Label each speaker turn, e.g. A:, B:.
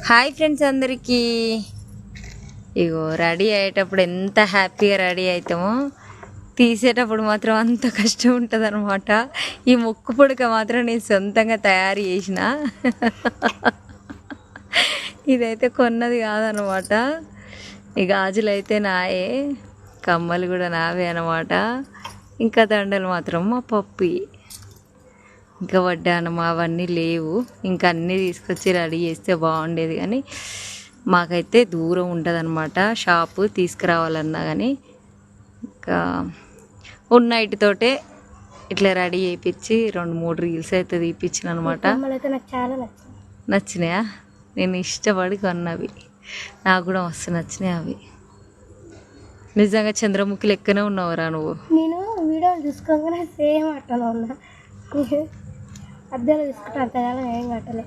A: Hi friends అందరికీ. ఇగో ready అయ్యేటప్పుడు ఎంత హ్యాపీగా రెడీ అవుతామో తీసేటప్పుడు మాత్రం అంత కష్టం ఉంటుంది అనమాట. ఈ ముక్కు పుడక మాత్రం నేను సొంతంగా తయారు చేసిన, ఇదైతే కొన్నది కాదనమాట. ఈ గాజులు అయితే నాయే, కమ్మలు కూడా నావే అనమాట. ఇంకా దండలు మాత్రం మా పప్పి. ఇంకా వడ్డానం అవన్నీ లేవు, ఇంకా అన్నీ తీసుకొచ్చి రెడీ చేస్తే బాగుండేది. కానీ మాకైతే దూరం ఉంటుంది అనమాట షాపు, తీసుకురావాలన్నా కానీ ఇంకా ఉన్న ఇటుతోటే ఇట్లా రెడీ చేయించి 2-3 రీల్స్ అయితే తీపిచ్చిన అనమాట. నచ్చినాయా? నేను ఇష్టపడి కొన్నవి, నాకు కూడా మస్తు నచ్చినాయి అవి. నిజంగా చంద్రముఖి లెక్కనే ఉన్నావురా నువ్వు.
B: నేను వీడియోలు చూసుకోగానే సేమ్ అట్టలో ఉన్నా, అద్దెలో చూసుకుంటే అంతగానో ఏం కట్టలే.